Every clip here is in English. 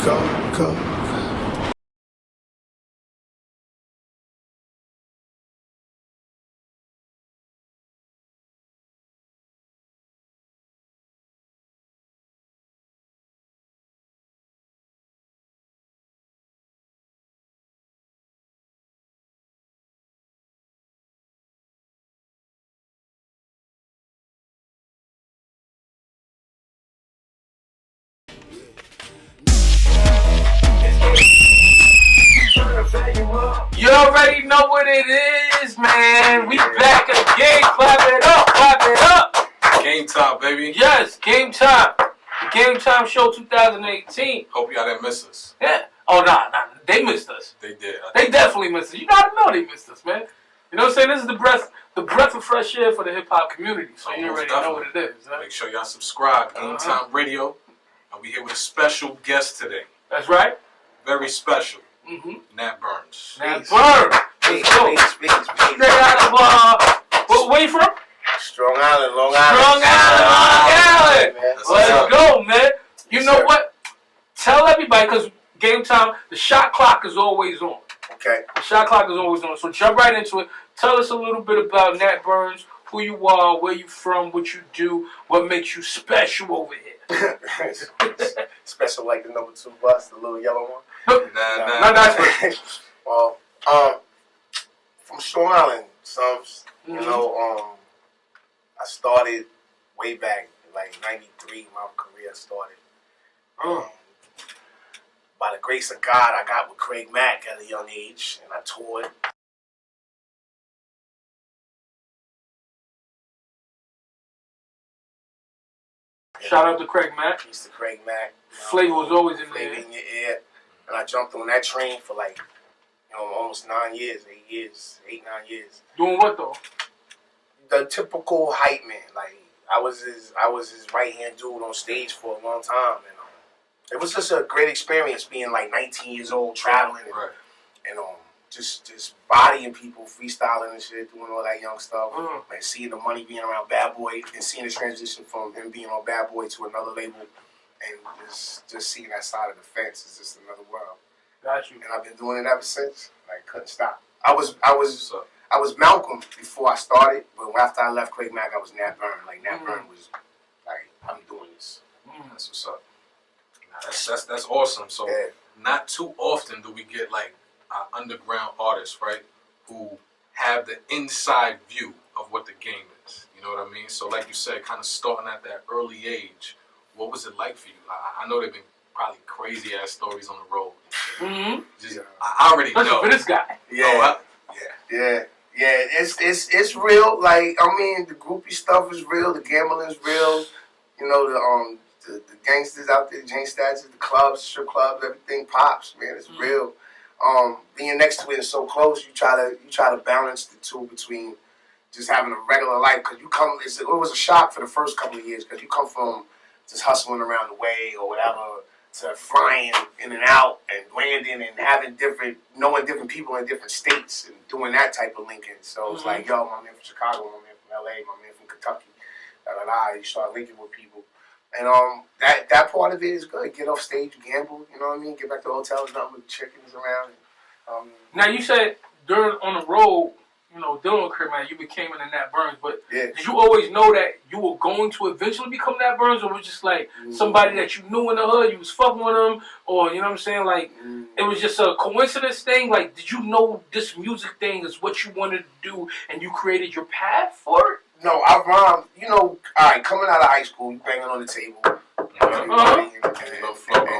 Go. You already know what it is, man. We back again. Clap it up. Game time, baby. Yes, game time. The Game Time Show 2018. Hope y'all didn't miss us. Yeah. Oh, nah. They missed us. They did. They definitely missed us. You gotta know they missed us, man. You know what I'm saying? This is the breath of fresh air for the hip hop community. So you already know what it is. Huh? Make sure y'all subscribe. Game Time Radio. And we here with a special guest today. That's right. Very special. Mm-hmm. Nat Burns. Nat Burn. Let's go. Straight out of where you from? Strong Island, Long Island. Let's go, man. You know what? Tell everybody, because game time, the shot clock is always on. Okay. The shot clock is always on. So jump right into it. Tell us a little bit about Nat Burns, who you are, where you from, what you do, what makes you special over here. Special like the number 2 bus, the little yellow one. Nah. That's right. Well, from Strong Island, Sums. You know, I started way back in like '93. My career started. By the grace of God, I got with Craig Mack at a young age, and I toured. Shout out to Craig Mack. Peace to Craig Mack. Flavor was always in there. Flavor in your ear. And I jumped on that train for like, almost 9 years, 8, 9 years. Doing what though? The typical hype man. Like I was his right hand dude on stage for a long time, and it was just a great experience being like 19 years old, traveling and just bodying people, freestyling and shit, doing all that young stuff, and seeing the money being around Bad Boy, and seeing the transition from him being on Bad Boy to another label, and just seeing that side of the fence is just another world. Got you. And I've been doing it ever since. Like couldn't stop. I was Malcolm before I started, but after I left Craig Mack, I was Nat Burn. Like Nat Burn was like, I'm doing this. That's what's up. That's awesome. So not too often do we get like underground artists, right, who have the inside view of what the game is. You know what I mean? So like you said, kind of starting at that early age, what was it like for you? I know they've been probably crazy ass stories on the road. I already know. For this guy. Yeah. It's real. Like I mean, the groupie stuff is real. The gambling's real. You know the gangsters out there, Jane Statues, the clubs, strip clubs, everything pops. Man, it's real. Being next to it and so close, you try to balance the two between just having a regular life. Because it was a shock for the first couple of years because you come from just hustling around the way or whatever to flying in and out and landing and knowing different people in different states and doing that type of linking. So it's like, yo, my man from Chicago, my man from LA, my man from Kentucky, You start linking with people. And that part of it is good. Get off stage, gamble, you know what I mean? Get back to the hotels, nothing with chickens around. Now you said on the road, dealing with Craig Mack, you became into Nat Burns, but did you always know that you were going to eventually become Nat Burns, or was it just like somebody that you knew in the hood, you was fucking with him, or you know what I'm saying, like it was just a coincidence thing? Like, did you know this music thing is what you wanted to do, and you created your path for it? No, I rhymed. All right, coming out of high school, you banging on the table, and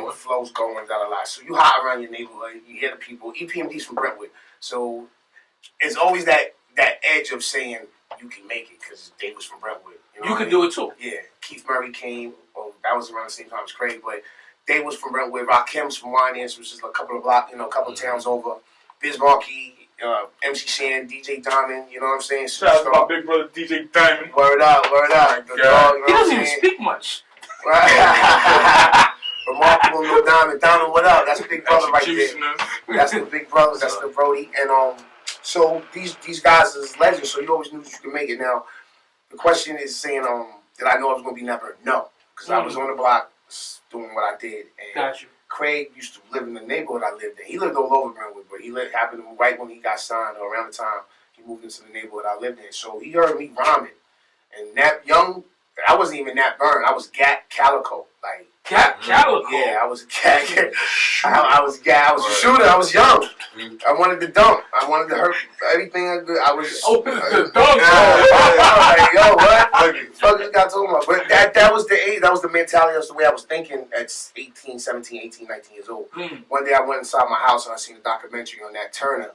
the flow's going, So you hot around your neighborhood, you hear the people. EPMD's from Brentwood, so it's always that edge of saying you can make it because they was from Brentwood. You could do it too. Yeah, Keith Murray came. Well, that was around the same time as Craig, but they was from Brentwood. Rakim's from Winans, which is a couple of towns over. Biz Markie, MC Shan, DJ Diamond. You know what I'm saying? Shout out to my big brother DJ Diamond. Word out. He doesn't even speak much. Remarkable little Diamond. Diamond, what up? That's big brother right there. That's the big brothers. That's the Brody. And so these guys is legends. So you always knew that you could make it. Now the question is saying did I know I was gonna be Nat Burn? No, because I was on the block doing what I did. And got you. Craig used to live in the neighborhood I lived in. He lived all over Brentwood, but happened right when he got signed or around the time he moved into the neighborhood I lived in. So he heard me rhyming. And I wasn't even Nat Burn. I was Gat Calico. Like Calico? Yeah, I was a cat. I was a shooter. I was young. I wanted to dunk. I wanted to hurt everything I did. I was the dunk. I was like, yo, what? Fuck this guy talking about? But that was the age. That was the mentality. That's the way I was thinking at 17, 18, 19 years old. One day I went inside my house and I seen a documentary on Nat Turner,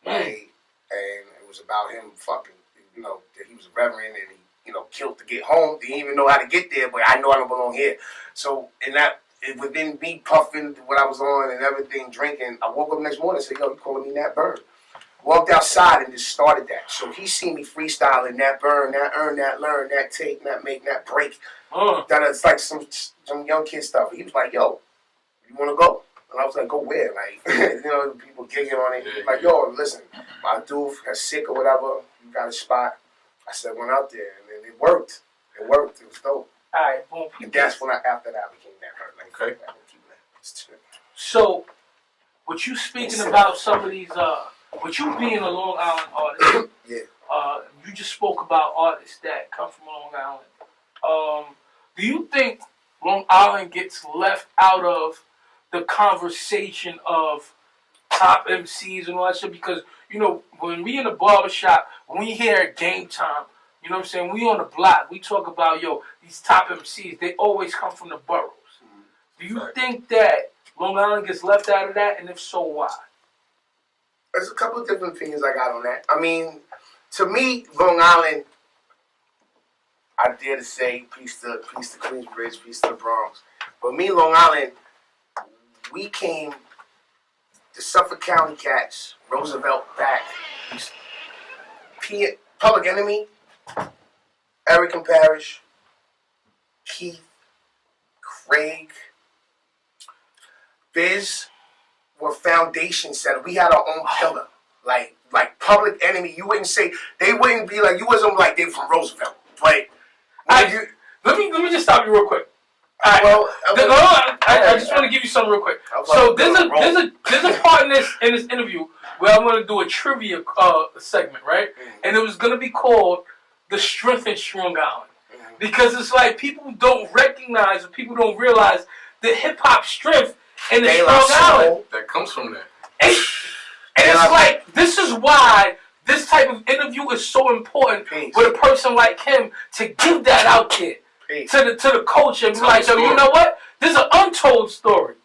right? And it was about him fucking, that he was a reverend and he, killed to get home. Didn't even know how to get there, but I know I don't belong here. So within me puffing what I was on and everything, drinking, I woke up next morning and said, yo, you calling me Nat Burn? Walked outside and just started that. So he seen me freestyling Nat Burn, Nat Earn, Nat Learn, Nat Take, Nat Make, Nat Break. That it's like some young kid stuff. He was like, yo, you want to go? And I was like, go where? Like, people gigging on it. Like, yo, listen, my dude is sick or whatever. You got a spot. I said, went out there, and then it worked. It worked. It was dope. All right, boom. And that's when after that, I became that hurt. Like, okay. So, what you speaking about some of these, with you being a Long Island artist, you just spoke about artists that come from Long Island. Do you think Long Island gets left out of the conversation of top MCs and all that shit? Because, when we in the barbershop, when we hear Game Time, you know what I'm saying? We on the block. We talk about, these top MCs. They always come from the boroughs. Do you think that Long Island gets left out of that? And if so, why? There's a couple of different opinions I got on that. I mean, to me, Long Island, I dare to say, peace to Queensbridge, peace to the Bronx. But me, Long Island, we came, the Suffolk County cats, Roosevelt back, Public Enemy, Eric and Parrish, Keith, Craig, Biz were foundation setters. We had our own pillar. Like Public Enemy, you wouldn't say, they wouldn't be like, you wasn't like they from Roosevelt. But let me just stop you real quick. Right. Well, I just want to give you something real quick. So there's a part in this interview where I'm going to do a trivia segment, right? And it was going to be called "The Strength in Strong Island," because it's like people don't recognize or people don't realize the hip hop strength in the Strong Island that comes from there. And it's like, this is why this type of interview is so important with a person like him to give that out there. To the culture and be like, yo, you know what? This is an untold story.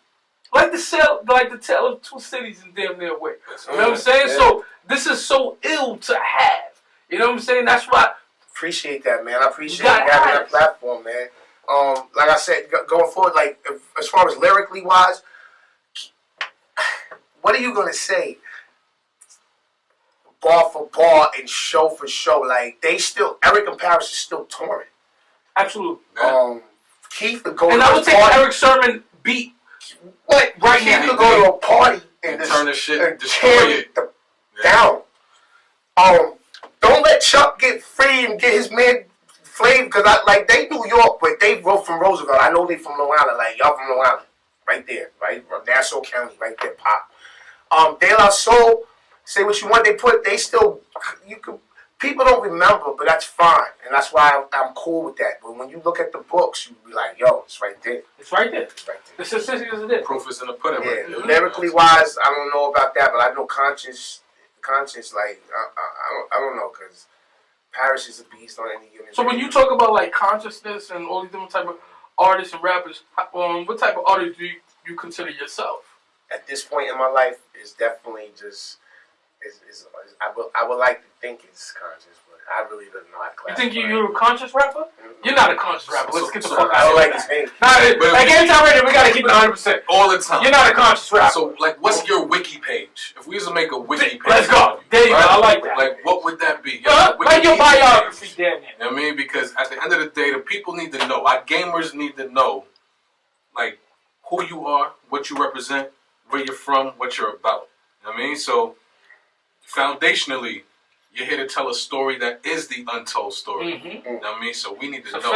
Like the tale of two cities in damn near way. You know what I'm saying? Yeah. So this is so ill to have. You know what I'm saying? That's why. Appreciate that, man. I appreciate having that platform, man. Like I said, going forward, like as far as lyrically wise, what are you gonna say? Bar for bar and show for show, like Eric and Paris is still touring. Absolutely. Keith could go and I would take Eric Sermon beat right now. Keith could go to a party and turn the shit and tear it down. Don't let Chuck get free and get his man flavor, because they New York, but they wrote from Roosevelt. I know they from Long Island. Like, y'all from Long Island, right there, right, Nassau County, right there, pop. De La Soul, say what you want. They still, you could. People don't remember, but that's fine, and that's why I'm cool with that. But when you look at the books, you be like, "Yo, it's right there. It's right there. It's right there." The statistic is there. Proof is in the pudding. Yeah, right there. lyrically wise, I don't know about that, but I know conscious. Like I don't know, because Paris is a beast on any given. So when you talk about like consciousness and all these different type of artists and rappers, what type of artist do you consider yourself? At this point in my life, is definitely just. I would like to think it's conscious, but I really don't know how to classify. You think you're a conscious rapper? You're not a conscious rapper. Let's get the fuck out of here. I don't like his name. Like anytime radio, we gotta keep it 100%. All the time. You're not a conscious rapper. So, like, what's your wiki page? If we was to make a wiki page. Let's go. There you go. I like that. Like, what would that be? Like your biography, damn it. You know what I mean? Because at the end of the day, the people need to know. Our gamers need to know, like, who you are, what you represent, where you're from, what you're about. You know what I mean? So, foundationally, you're here to tell a story that is the untold story. You know what I mean? So we need to know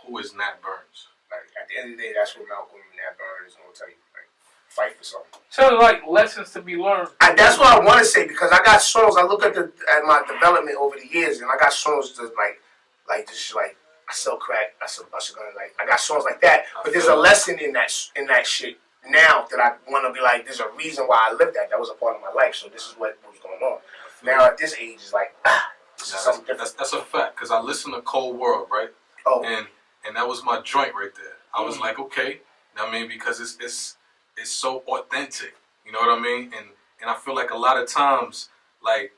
who is Nat Burns. Like, at the end of the day, that's what Malcolm and Nat Burns is going to tell you. Like, fight for something. Sounds like lessons to be learned. That's what I want to say because I got songs. I look at my development over the years, and I got songs that like I sell crack. I got songs like that. But there's a lesson in that shit now that I want to be like. There's a reason why I lived that. That was a part of my life. So this is what was going on. Now at this age, it's like that's a fact because I listened to Cold World, right? Oh, and that was my joint right there. I was like, okay, I mean, because it's so authentic, you know what I mean? And I feel like a lot of times, like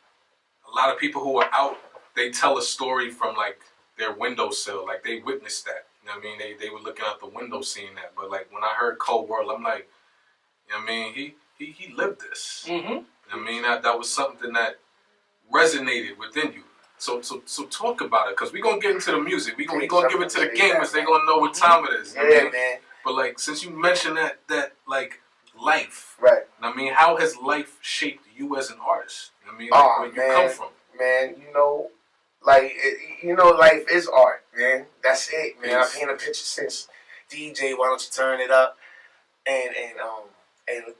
a lot of people who are out, they tell a story from like their windowsill, like they witnessed that. You know what I mean? They were looking out the window seeing that. But like when I heard Cold World, I'm like, you know what I mean? He lived this. Mm-hmm. I mean that was something that resonated within you. So talk about it, because we're going to get into the music. We're going to give it to the gamers. They're going to know what time it is. Yeah, man. But, like, since you mentioned that like, life. Right. I mean, how has life shaped you as an artist? I mean, where you come from. Man, life is art, man. That's it, man. I've painted a picture since DJ, Why Don't You Turn It Up? And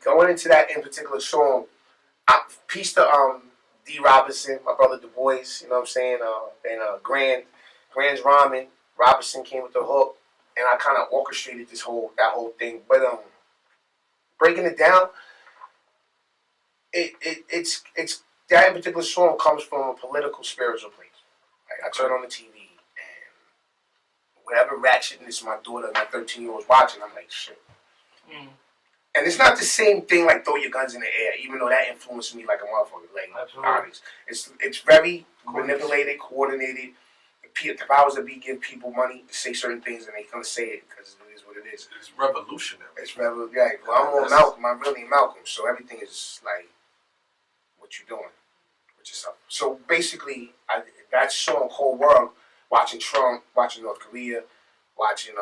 going into that in particular song, peace to, D. Robinson, my brother Du Bois, you know what I'm saying, and Grand's Ramen. Robinson came with the hook, and I kind of orchestrated that whole thing. But breaking it down, it's that in particular song comes from a political, spiritual place. Like I turn on the TV, and whatever ratchetness my daughter, my 13-year-old, was watching, I'm like, shit. Mm. And it's not the same thing like throw your guns in the air, even though that influenced me like a motherfucker. Like, honest. It's very manipulated, coordinated. The powers that be give people money to say certain things, and they're gonna say it because it is what it is. It's revolutionary. Yeah. Well, I'm on Malcolm. I'm really Malcolm, so everything is like what you're doing, which is up. So basically, that song, Cold World, watching Trump, watching North Korea, watching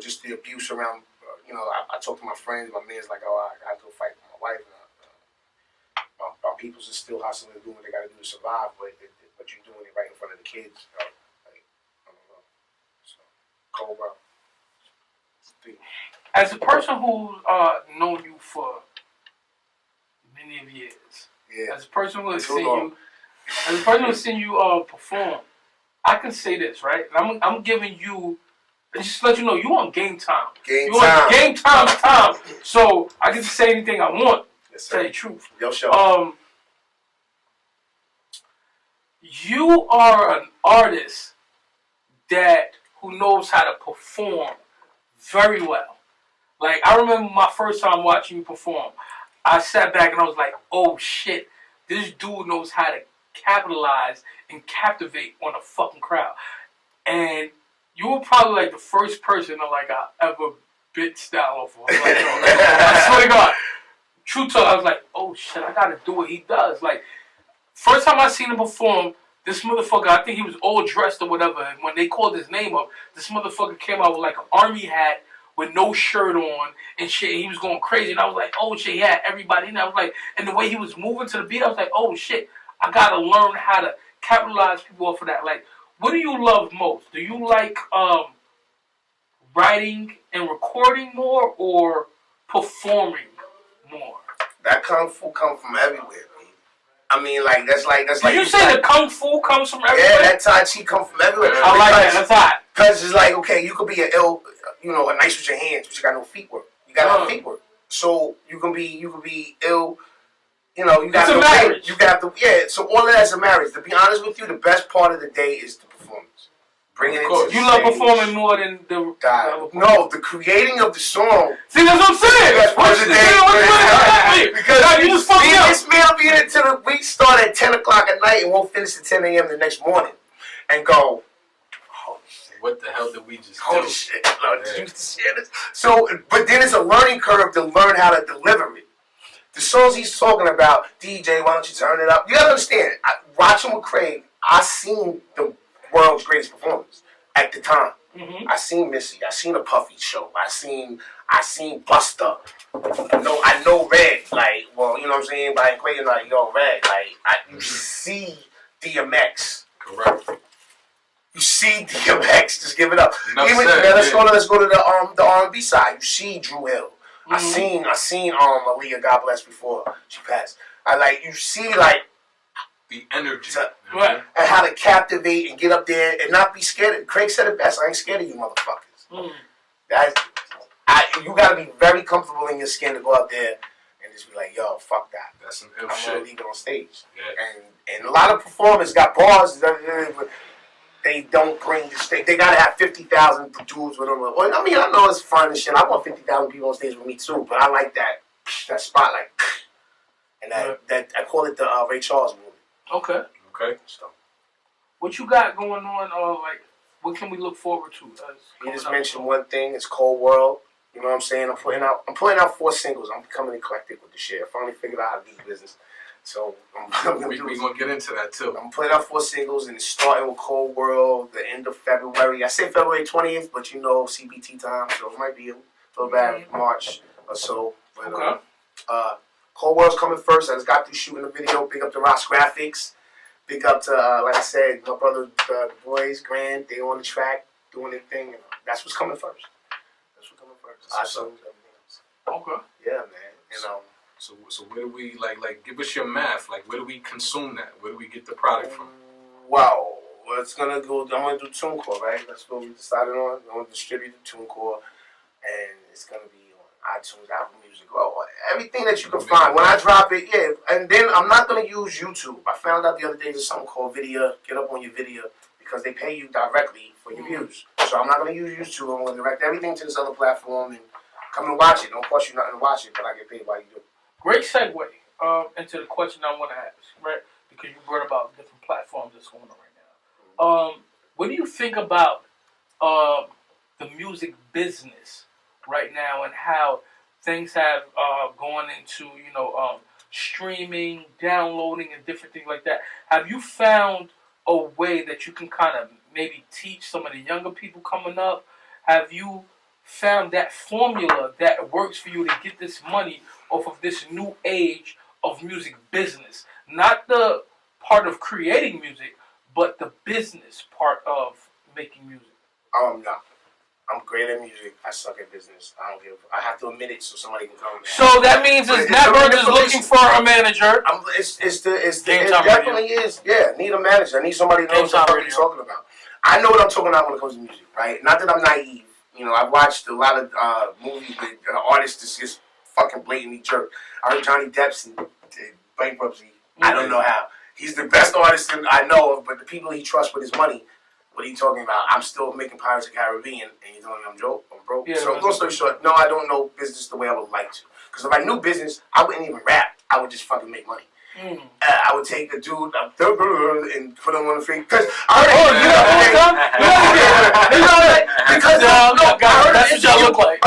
just the abuse around. I talk to my friends. My man's like, oh, I got to go fight for my wife. My peoples are still hustling and doing what they got to do to survive, but you're doing it right in front of the kids. I don't know. So, Cold World. As a person who's known you for many of years, as a person who has seen you, perform, I can say this, right? And I'm giving you. Just to let you know, you on game time. On game time. So I get to say anything I want. Yes, tell you the truth. Yo, show. You are an artist who knows how to perform very well. Like I remember my first time watching you perform. I sat back and I was like, oh shit, this dude knows how to capitalize and captivate on a fucking crowd. And you were probably like the first person I ever bit style off of. I swear to God. True talk, I was like, oh shit, I gotta do what he does. Like, first time I seen him perform, this motherfucker, I think he was all dressed or whatever, and when they called his name up, this motherfucker came out with like an army hat with no shirt on and shit, and he was going crazy, and I was like, oh shit, he had everybody in there. I was like, and the way he was moving to the beat, I was like, oh shit, I gotta learn how to capitalize people off of that. Like, what do you love most? Do you like writing and recording more or performing more? That kung fu come from everywhere, man. I mean, that's like. Did you say the kung fu comes from everywhere? Yeah, that Tai Chi come from everywhere. I like that. That's hot. Because it's like, okay, you could be a nice with your hands, but you got no feet work. You got no feet work. So you can be ill. You got no marriage. You got so all of that's a marriage. To be honest with you, the best part of the day is the performance. Bringing it to the you love performing more than the. No, the creating of the song. See, that's what I'm saying. That's part of the day. Because you just fucked up. This man will be in until the week start at 10 o'clock at night and won't finish at 10 a.m. the next morning, and go. What the hell did we just do? Holy shit! Did you see this? So, but then it's a learning curve to learn how to deliver it. The songs he's talking about, DJ, why don't you turn it up? You gotta understand. Watching with Craig, I seen the world's greatest performance at the time. Mm-hmm. I seen Missy. I seen a Puffy show. I seen Buster. I know Red. Like, well, you know what I'm saying? By Craig, like, yo, Red. Like, you see DMX. Correct. You see DMX. Just give it up. Let's go to the R&B side. You see Drew Hill. I seen Aaliyah, God bless, before she passed. You see the energy, and how to captivate and get up there and not be scared. Craig said it best. I ain't scared of you, motherfuckers. You gotta be very comfortable in your skin to go out there and just be like, yo, fuck that. That's some I'm shit. gonna leave it on stage. Yeah. And a lot of performers got bars, but they don't bring the stage. They gotta have 50,000 dudes with them. Well, I mean, I know it's fun and shit. I want 50,000 people on stage with me too, but I like that spotlight. And that I call it the Ray Charles movie. Okay. So, what you got going on? What can we look forward to? You just mentioned one thing. It's Cold World. You know what I'm saying? I'm putting out 4 singles. I'm becoming eclectic with the shit. I finally figured out how to do business. So we're gonna get into that too. I'm putting out 4 singles, and it's starting with Cold World the end of February. I say February 20th, but you know CBT time, so it might be a little bad March or so. But Cold World's coming first. I just got through shooting the video. Big up to Ross Graphics. Big up to, like I said, my brother, the boys, Grand. They on the track doing their thing. And that's what's coming first. Okay. Yeah, man. And So where do we give us your math? Where do we consume that? Where do we get the product from? Wow. Well, it's gonna go. I'm gonna do TuneCore, right? That's what we decided on. I'm gonna distribute the TuneCore, and it's gonna be on iTunes, Apple Music, everything that you can find. When I drop it, and then I'm not gonna use YouTube. I found out the other day there's something called Video. Get up on your Video because they pay you directly for your views. So I'm not gonna use YouTube. I'm gonna direct everything to this other platform and come and watch it. Don't cost you nothing to watch it, but I get paid while you do it. Great segue into the question I want to ask, right? Because you brought about different platforms that's going on right now. What do you think about the music business right now and how things have gone into, streaming, downloading, and different things like that? Have you found a way that you can kind of maybe teach some of the younger people coming up? Have you found that formula that works for you to get this money off of this new age of music business? Not the part of creating music, but the business part of making music. No. I'm great at music. I suck at business. I have to admit it so somebody can come. So that means Nat Burn is looking for a manager. It definitely is. Yeah, need a manager. I need somebody who knows what I'm talking about. I know what I'm talking about when it comes to music, right? Not that I'm naive. I've watched a lot of movies with artists that's just fucking blatantly jerk. I heard Johnny Depp's in bankruptcy. I don't know how. He's the best artist I know of, but the people he trusts with his money, what are you talking about? I'm still making Pirates of the Caribbean, and you're telling me I'm broke? Yeah, so, long story short, no, I don't know business the way I would like to. Because if I knew business, I wouldn't even rap. I would just fucking make money. I would take a dude and put him on the feet. Because I heard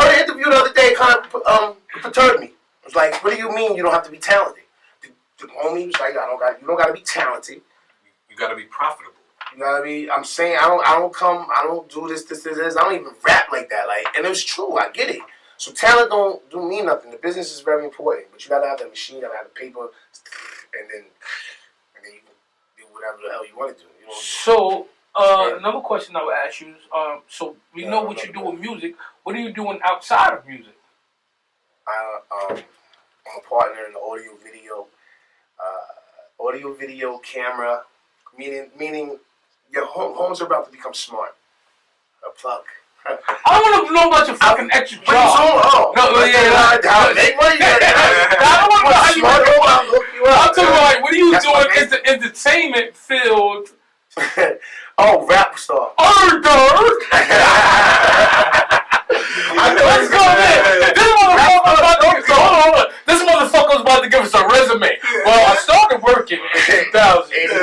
an interview the other day kind of perturbed me. It was like, what do you mean you don't have to be talented? The homie was like, you don't got to be talented. You got to be profitable. You know what I mean? I'm saying I don't do this. I don't even rap like that. And it was true. I get it. So talent don't mean nothing. The business is very important, but you gotta have the machine, you gotta have the paper, and then you can do whatever the hell you want to do. You know so another question I would ask you is, so we know what you do with music. What are you doing outside of music? I'm a partner in the audio video camera, meaning your homes are about to become smart. A plug. I don't want to know about your fucking extra job. Make money. I don't want to know how you make money. I'm talking about what are you doing in the entertainment field? Rap star. Let's go, man. This motherfucker was about to give us a resume. Well, I started working in 2009.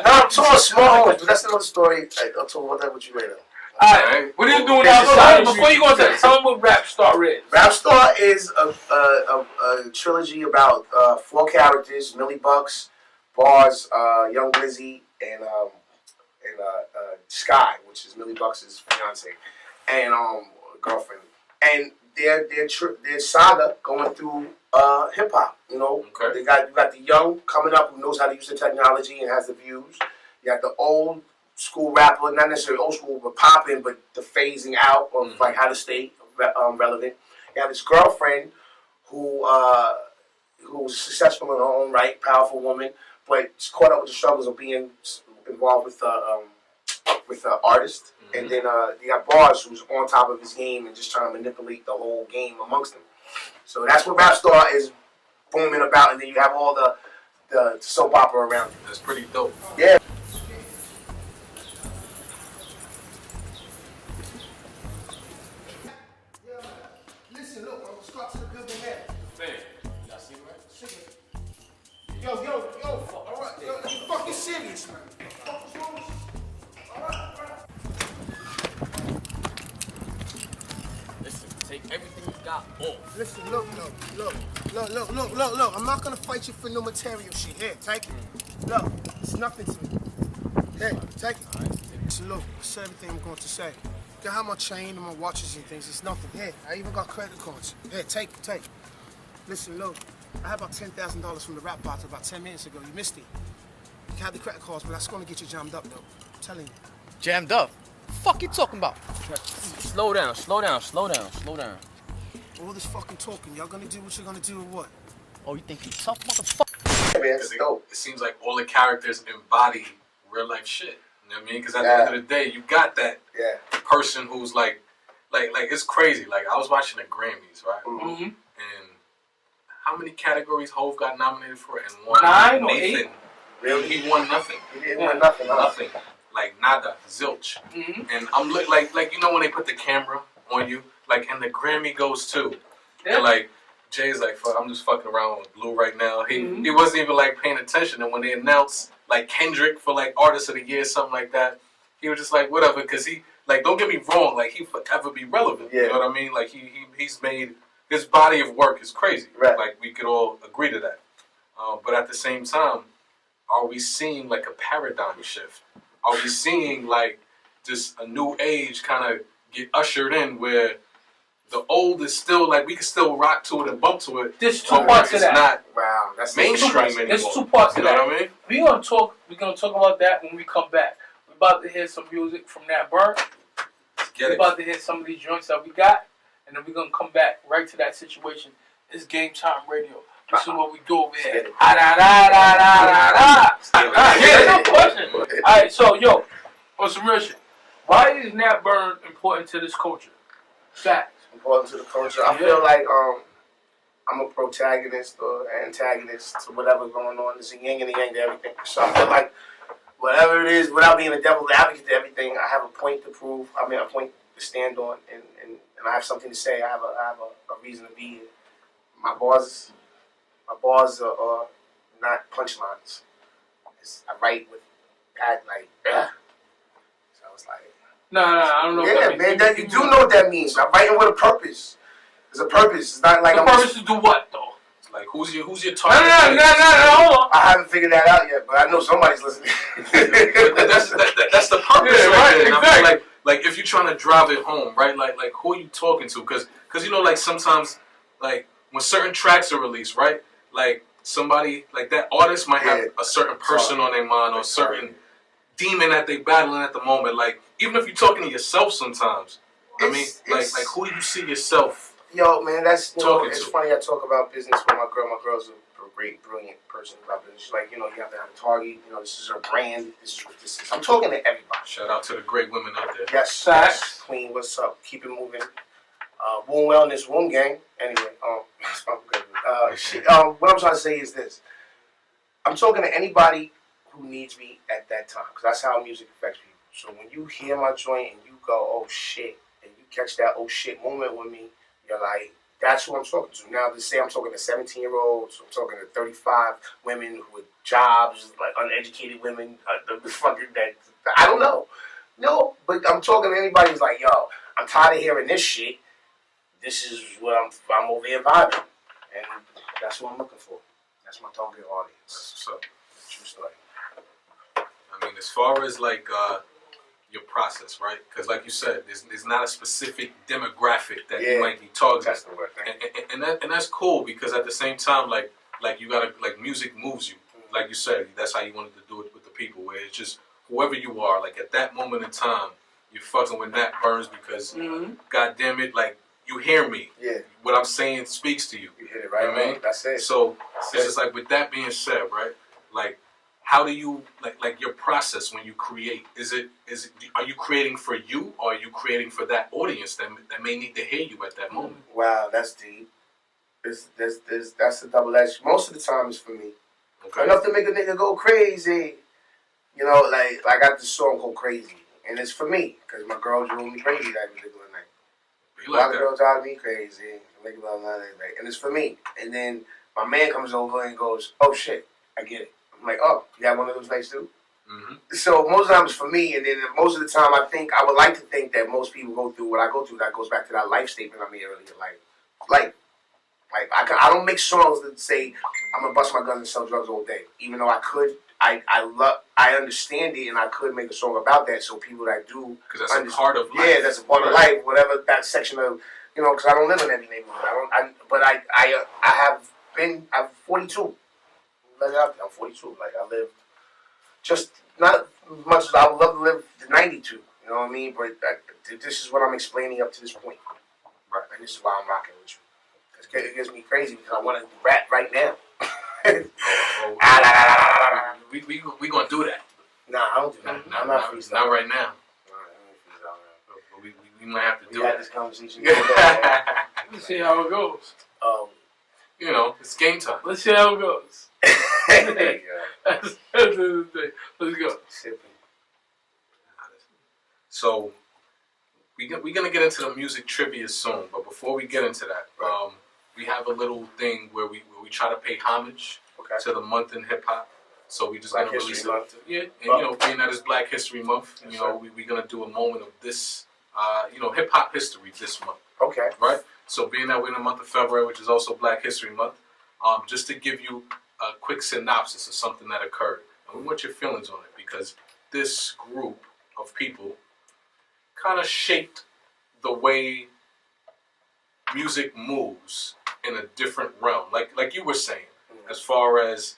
No, I'm talking small homes, but that's another story. I'll talk about that with you later. Alright, what are you doing outside? Before you go to that, tell them what Rap Star is. Rap Star is a trilogy about 4 characters: Millie Bucks, Bars, Young Lizzie, and Sky, which is Millie Bucks' fiance and girlfriend. And their saga going through hip hop. You got the young coming up who knows how to use the technology and has the views. You got the old school rapper, not necessarily old school, but popping, but the phasing out of how to stay relevant. You have his girlfriend who's successful in her own right, powerful woman, but she's caught up with the struggles of being involved with an artist. Mm-hmm. And then you got Bars, who's on top of his game and just trying to manipulate the whole game amongst them. So that's what Rap Star is booming about, and then you have all the soap opera around it. That's pretty dope. Yeah. Listen, look, I'm gonna start to the building here. Man, y'all see right? Yo, all right, yo, you fucking serious, man. What's wrong with you? All right. Listen, take everything you got off. Listen, look. I'm not gonna fight you for no material shit. Here, take it. Look, it's nothing to me. Here, take it. All right. So look, I said everything I'm going to say. Look how my chain and my watches and things. It's nothing. Here, I even got credit cards. Here, take it. Listen, look, I had about $10,000 from the rap bottle about 10 minutes ago. You missed it. You had the credit cards, but that's gonna get you jammed up, though. I'm telling you. Jammed up? What the fuck you talking about? Slow down. All this fucking talking, y'all gonna do what you're gonna do or what? Oh, you think you tough, motherfucker? Yeah, man, it seems like all the characters embody real life shit. You know what I mean? Because at the end of the day, you got that person who's like it's crazy. Like I was watching the Grammys, right? Mm-hmm. And how many categories Hov got nominated for and won? 9 or Nathan. 8? Really? He won nothing. He didn't win nothing. Nothing. Like nada, zilch. Mm-hmm. And I'm like you know when they put the camera on you, like and the Grammy goes too. Yeah. And like Jay's like, fuck, I'm just fucking around with Blue right now. He wasn't even like paying attention. And when they announced like Kendrick for like Artist of the Year, something like that, he was just like whatever, because he like don't get me wrong, like he forever be relevant. Yeah. You know what I mean? Like he's made his body of work is crazy. Right. Like we could all agree to that. But at the same time, are we seeing like a paradigm shift? Are we seeing like just a new age kind of get ushered in where the old is still like we can still rock to it and bump to it? There's two parts to that. Not that's mainstream anymore. There's 2 parts to You know that. what I mean? We're gonna talk about that when we come back. We're about to hear some music from Nat Burn. We're about to hear some of these joints that we got, and then we're gonna come back right to that situation. It's Game Time Radio. This is what we do over here. No question. Alright, so yo, on some real shit. Why is Nat Burn important to this culture? Facts. Important to the culture. I feel like I'm a protagonist or antagonist to whatever's going on. There's a yin and a yang to everything. So I feel like whatever it is, without being a devil's advocate to everything, I have a point to prove. I mean, a point to stand on, and I have something to say. I have a reason to be here. My bars are not punchlines. I write with that like. So I was like. No, I don't know. Yeah, man, that you do know what that means. I'm writing with a purpose. There's a purpose. It's not like the purpose to do what though? It's like who's your target? No, hold on. I haven't figured that out yet, but I know somebody's listening. that's the purpose, right? Exactly. I feel like if you're trying to drive it home, right? Like who are you talking to? Because you know, like sometimes, like when certain tracks are released, right? Like somebody like that artist might have a certain person on their mind or a certain demon that they battling at the moment. Like even if you're talking to yourself sometimes, I mean, like who do you see yourself? Yo, man, that's talking it's to? funny. I talk about business with my girl. My girl's a great, brilliant person about business. She's like, you know, you have to have a target. You know, this is her brand. This is what this is. I'm talking to everybody. Shout out to the great women out there. Yes, Queen. What's up? Keep it moving. Womb Wellness, Womb Gang. Anyway, what I'm trying to say is this. I'm talking to anybody who needs me at that time, because that's how music affects people. So when you hear my joint and you go, oh shit, and you catch that oh shit moment with me, you're like, that's who I'm talking to. Now, to say I'm talking to 17-year-olds, I'm talking to 35 women with jobs, like uneducated women, fucking that, I don't know. No, but I'm talking to anybody who's like, yo, I'm tired of hearing this shit. This is what I'm over here vibing. And that's what I'm looking for. That's my target audience. So, true story. I mean, as far as like your process, right? Because like you said, there's not a specific demographic that you might be targeting. That's the word. And that's cool, because at the same time, like you gotta, like, music moves you. Like you said, that's how you wanted to do it with the people, where it's just whoever you are, like at that moment in time, you're fucking with Nat Burns because, God damn it, like you hear me. Yeah. What I'm saying speaks to you. You hit it right. You know what I mean? That's it. So it's just like, with that being said, right? Like, how do you like your process when you create? Are you creating for you, or are you creating for that audience that may need to hear you at that moment? Wow, that's deep. That's a double edged. Most of the time it's for me. Okay. Enough to make a nigga go crazy. You know, like I got this song called Crazy, and it's for me because my girl drove me crazy that particular night. You A lot like of that? girls drive me crazy, and it's for me. And then my man comes over and goes, "Oh shit, I get it." I'm like, "Oh, you had one of those nights too?" Mm-hmm. So most of the time it's for me, and then most of the time I would like to think that most people go through what I go through. That goes back to that life statement I made earlier, like I don't make songs that say I'm gonna bust my guns and sell drugs all day, even though I could. I understand it, and I could make a song about that. So people that do, because that's a part of life. Yeah, that's a part of life. Whatever that section of, you know, because I don't live in every neighborhood. But I'm 42. I'm 42. Like I live just not as much as I would love to live to 92. You know what I mean? But this is what I'm explaining up to this point. Right. And this is why I'm rocking with you. It gets me crazy because I want to rap right now. We gonna do that. Nah, I don't do that. I'm not freestyling. Not right now. But we might have to do we it. had this conversation. Let's see how it goes. You know, it's game time. Let's see how it goes. Hey, That's the thing. Let's go. So we're gonna get into the music trivia soon, but before we get into that, we have a little thing where we try to pay homage to the month in hip hop. So we just Black gonna release History Month. Yeah, and you know, being that it's Black History Month, you know, we're gonna do a moment of this, you know, hip hop history this month. Okay. Right. So being that we're in the month of February, which is also Black History Month, just to give you a quick synopsis of something that occurred, and we want your feelings on it, because this group of people kind of shaped the way music moves in a different realm. Like you were saying, as far as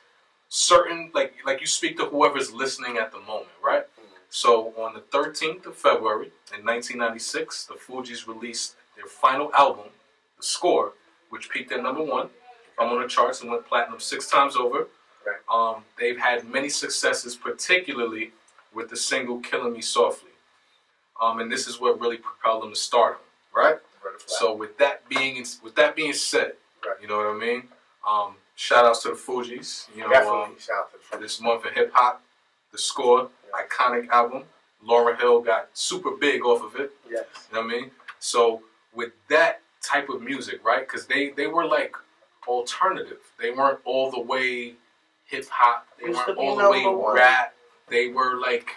certain, like you speak to whoever's listening at the moment, right? So on the 13th of February in 1996, the Fugees released their final album, The Score, which peaked at number 1 on the charts and went platinum 6 times over. They've had many successes, particularly with the single "Killing Me Softly," and this is what really propelled them to stardom, right? So with that being said, you know what I mean. Shout outs to the Fugees. You know, this month in hip hop, The Score, iconic album. Lauryn Hill got super big off of it. Yes. You know what I mean. So with that type of music, right? Because they were like alternative. They weren't all the way hip hop. They weren't all the way rap. They were like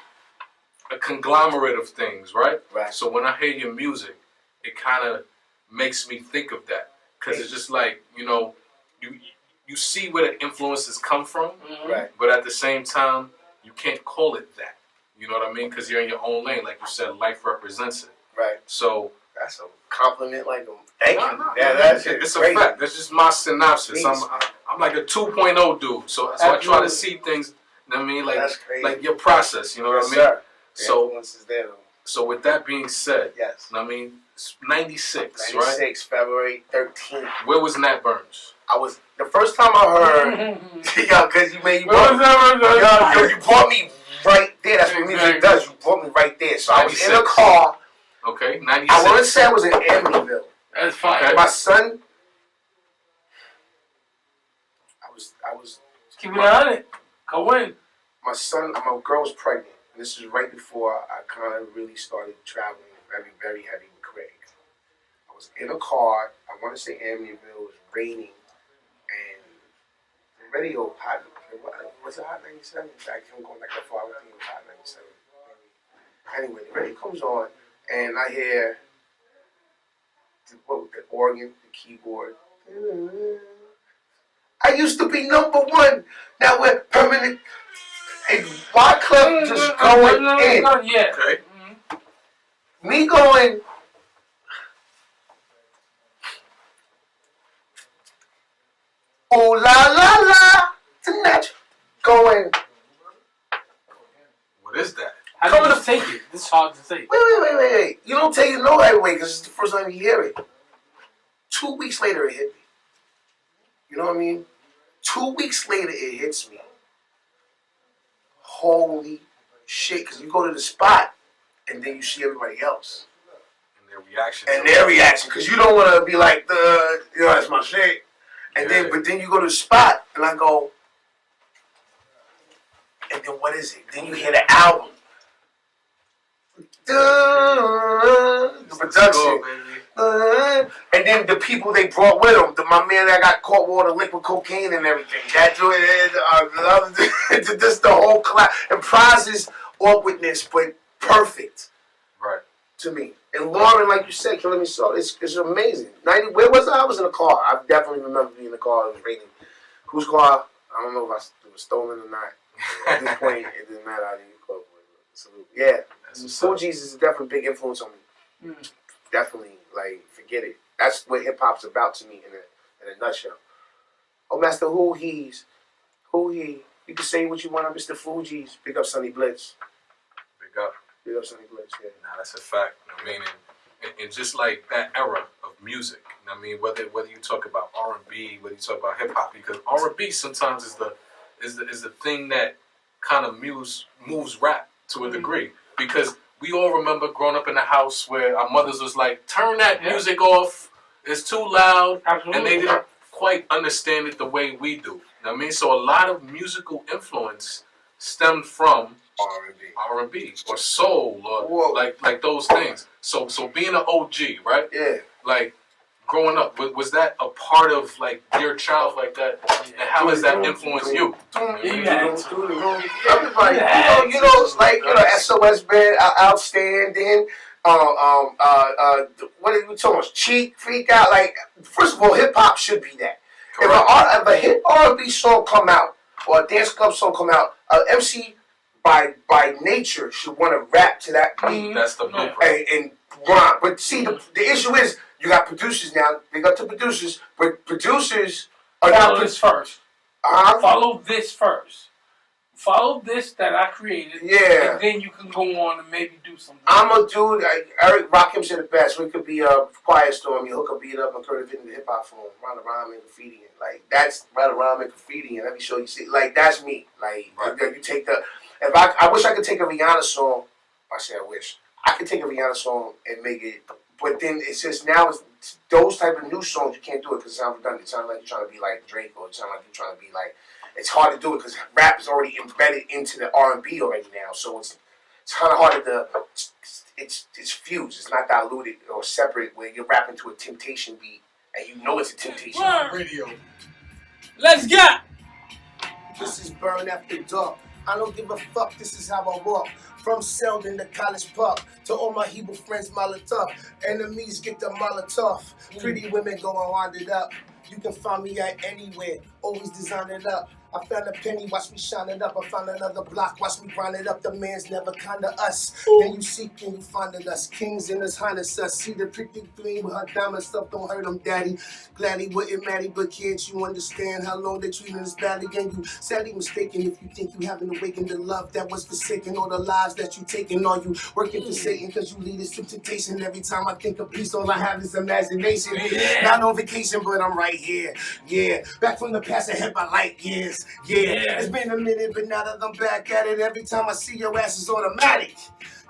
a conglomerate of things, right? So when I hear your music, it kind of makes me think of that, because it's just like, you know, you see where the influences come from, but at the same time, you can't call it that. You know what I mean? Because you're in your own lane, like you said. Life represents it. Right. So that's a compliment, like thank you. No, yeah, that's it's great. a fact. That's just my synopsis. Please, I'm like a 2.0 dude, so I try to see things. You know what I mean? Like your process. You know what I mean? Sir. So is there, so with that being said, yes. You know what I mean, it's 96, right? 96, February 13th. Where was Nat Burns? I was the first time I heard, yo, because you brought me right there. That's what music does. You brought me right there. So 96. I was in a car. Okay, 96. I want to say I was in Amityville. That's fine. Okay. My son. I was. Keep it on it. Go in. My girl was pregnant. And this is right before I kind of really started traveling very, very heavy with Craig. I was in a car. I want to say Amityville. It was raining. And the radio hot. Was it Hot 97? I can't go back that far. I don't think it was Hot 97. Anyway, the radio comes on, and I hear the organ, the keyboard. I used to be #1. Now we're permanent. And my club just going in. Yeah. Okay. Me going. Oh la la la. Tonight. Going. What is that? How do you take it? This is hard to take. Wait. You don't take it no right way because it's the first time you hear it. 2 weeks later, it hit me. You know what I mean? 2 weeks later, it hits me. Holy shit! Because you go to the spot, and then you see everybody else. And their reaction. Because you don't want to be like, that's my shit. And but then you go to the spot, and I go, and then what is it? Then you hear the album. The production. And then the people they brought with them. My man that got caught with all the liquid cocaine and everything. That just the whole class. And prizes awkwardness, but perfect. Right. To me. And Lauren, like you said, Killing Me Soft, it's amazing. Where was I? I was in a car. I definitely remember being in the car. It was raining. Whose car? I don't know if it was stolen or not. At this point, it didn't matter. I didn't call it. So, yeah. Fugees is definitely a big influence on me. Definitely. Like, forget it. That's what hip-hop's about to me in a nutshell. Oh, Master Who he. You can say what you want on Mr. Fugees. Big up Sonny Blitz. Big up Sonny Blitz, yeah. Nah, that's a fact. I mean, and just like that era of music. I mean, whether you talk about R&B, whether you talk about hip hop, because R&B sometimes is the thing that kind of moves rap to a degree. Because we all remember growing up in a house where our mothers was like, "Turn that music off. It's too loud," and they didn't quite understand it the way we do. You know what I mean, so a lot of musical influence stemmed from R&B or soul or like those things. So being an OG, right? Yeah. Like growing up, was that a part of like your child like that? And how has that influenced you? Everybody, SOS Band, Outstanding. What are you talking about? Cheat, Freak Out. Like, first of all, hip hop should be that. If a hit R&B song come out or a dance club song come out, MC by nature should want to rap to that beat. That's the blueprint. And rhyme. But see, the issue is you got producers now. They got the producers, but producers are Follow this first. Follow this first. Follow this that I created. Yeah. And then you can go on and maybe do something. I'm a dude. Eric Rakim said it best. We could be a quiet storm. You hook a beat up and turn it into hip hop form. Run a rhyme and graffiti. Like that's run a rhyme and graffiti. And let me show you. See, like that's me. Like you take the. If I wish I could take a Rihanna song. I say I wish I could take a Rihanna song and make it. But then it's just now it's those type of new songs you can't do it because it sounds redundant. It sounds like you're trying to be like Drake or it sounds like you're trying to be like. It's hard to do it because rap is already embedded into the R&B already now. So it's kind of hard to. It's fused. It's not diluted or separate where you're rapping to a Temptation beat and you know it's a Temptation radio. Let's get. This is Burn After Dark. I don't give a fuck, this is how I walk. From Selden to College Park, to all my Hebrew friends, Molotov. Enemies get the Molotov. Pretty women go and wind it up. You can find me at anywhere, always design it up. I found a penny, watch me shine it up. I found another block, watch me grind it up. The man's never kind of us. Then you seek and you find it us. Kings in his highness us. See the pretty queen with her diamond stuff, don't hurt him, daddy. Glad he wouldn't marry, but can't you understand how long they treating us badly? And you sadly mistaken if you think you haven't awakened the love that was forsaken or the lives that you taken. Are you working for Satan because you lead us to temptation? Every time I think of peace, all I have is imagination. Not on vacation, but I'm right here. Yeah, back from the past ahead by light years. Yeah, it's been a minute, but now that I'm back at it, every time I see your ass is automatic.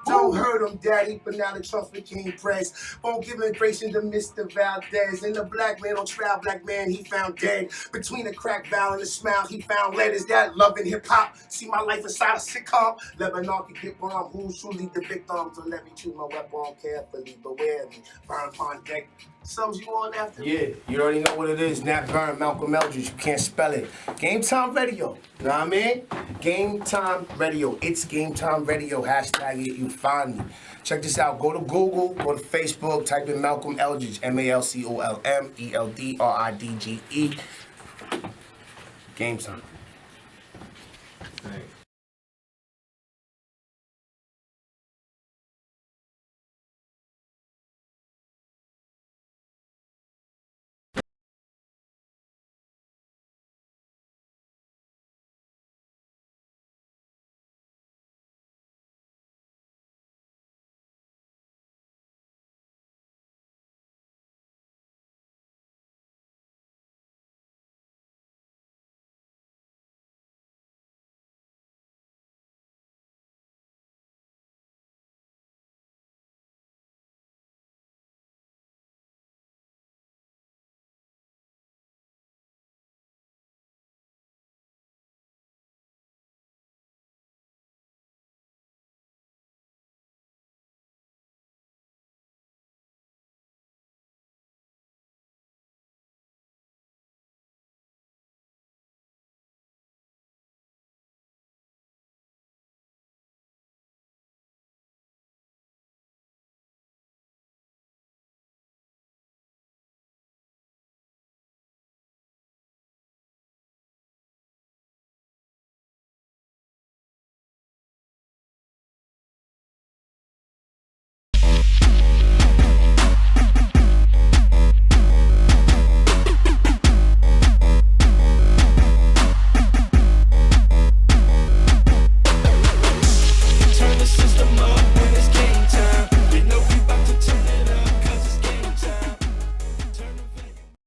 Don't hurt him, daddy, but now the trust became press. Won't give immigration to Mr. Valdez. And the black man on trial, black man he found dead. Between a crack valve and a smile, he found lead. Is that love in hip-hop? See my life inside a sitcom? Lebanon can get wrong. Who's truly the victim? So let me choose my weapon carefully. Beware me. Burn upon deck. Sums you on after? Yeah, you already know what it is. Nat Burn, Malcolm Eldridge. You can't spell it. Game Time Radio. You know what I mean? Game Time Radio. It's Game Time Radio. Hashtag it. You find me. Check this out. Go to Google. Go to Facebook. Type in Malcolm Eldridge. MALCOLM ELDRIDGE. Game Time. Thanks.